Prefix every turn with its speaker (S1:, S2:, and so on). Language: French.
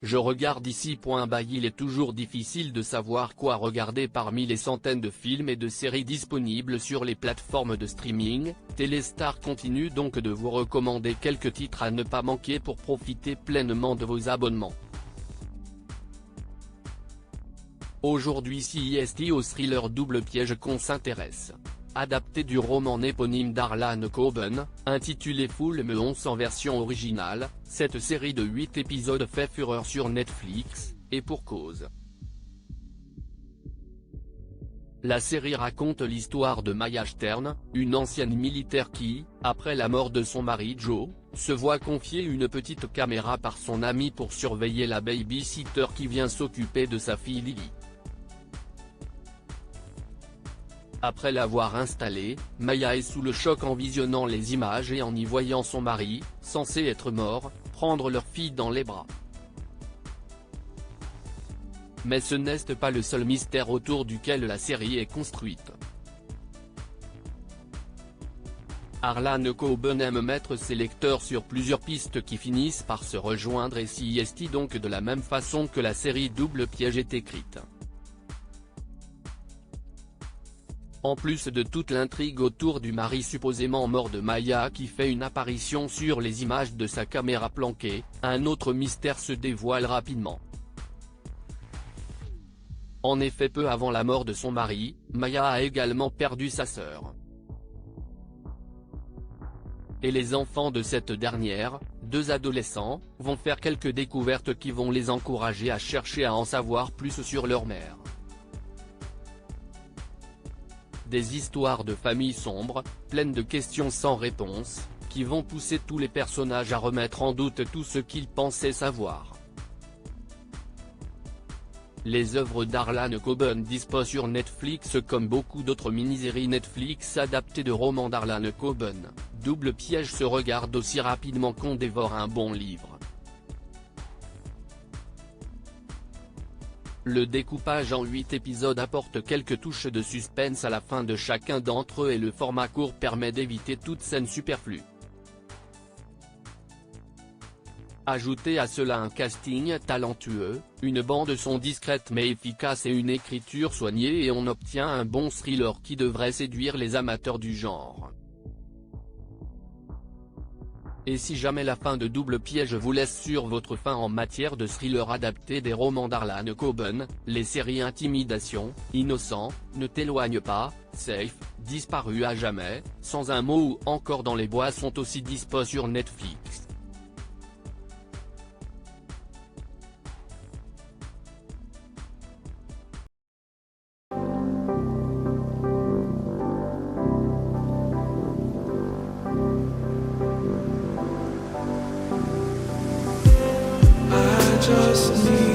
S1: Je regarde ici. Il est toujours difficile de savoir quoi regarder parmi les centaines de films et de séries disponibles sur les plateformes de streaming. Téléstar continue donc de vous recommander quelques titres à ne pas manquer pour profiter pleinement de vos abonnements. Aujourd'hui CIST au thriller Double piège qu'on s'intéresse. Adapté du roman éponyme d'Harlan Coben, intitulé Full Meonce en version originale, cette série de 8 épisodes fait fureur sur Netflix, et pour cause. La série raconte l'histoire de Maya Stern, une ancienne militaire qui, après la mort de son mari Joe, se voit confier une petite caméra par son ami pour surveiller la baby-sitter qui vient s'occuper de sa fille Lily. Après l'avoir installée, Maya est sous le choc en visionnant les images et en y voyant son mari, censé être mort, prendre leur fille dans les bras. Mais ce n'est pas le seul mystère autour duquel la série est construite. Harlan Coben aime mettre ses lecteurs sur plusieurs pistes qui finissent par se rejoindre et CIST donc de la même façon que la série Double piège est écrite. En plus de toute l'intrigue autour du mari supposément mort de Maya qui fait une apparition sur les images de sa caméra planquée, un autre mystère se dévoile rapidement. En effet, peu avant la mort de son mari, Maya a également perdu sa sœur. Et les enfants de cette dernière, 2 adolescents, vont faire quelques découvertes qui vont les encourager à chercher à en savoir plus sur leur mère. Des histoires de famille sombres, pleines de questions sans réponse, qui vont pousser tous les personnages à remettre en doute tout ce qu'ils pensaient savoir. Les œuvres d'Harlan Coben disposent sur Netflix comme beaucoup d'autres mini-séries Netflix adaptées de romans d'Harlan Coben. Double piège se regarde aussi rapidement qu'on dévore un bon livre. Le découpage en 8 épisodes apporte quelques touches de suspense à la fin de chacun d'entre eux et le format court permet d'éviter toute scène superflue. Ajoutez à cela un casting talentueux, une bande-son discrète mais efficace et une écriture soignée et on obtient un bon thriller qui devrait séduire les amateurs du genre. Et si jamais la fin de Double piège vous laisse sur votre faim en matière de thriller adapté des romans d'Harlan Coben, les séries Intimidation, Innocent, Ne t'éloigne pas, Safe, Disparu à jamais, Sans un mot ou encore Dans les bois sont aussi dispo sur Netflix.
S2: Just need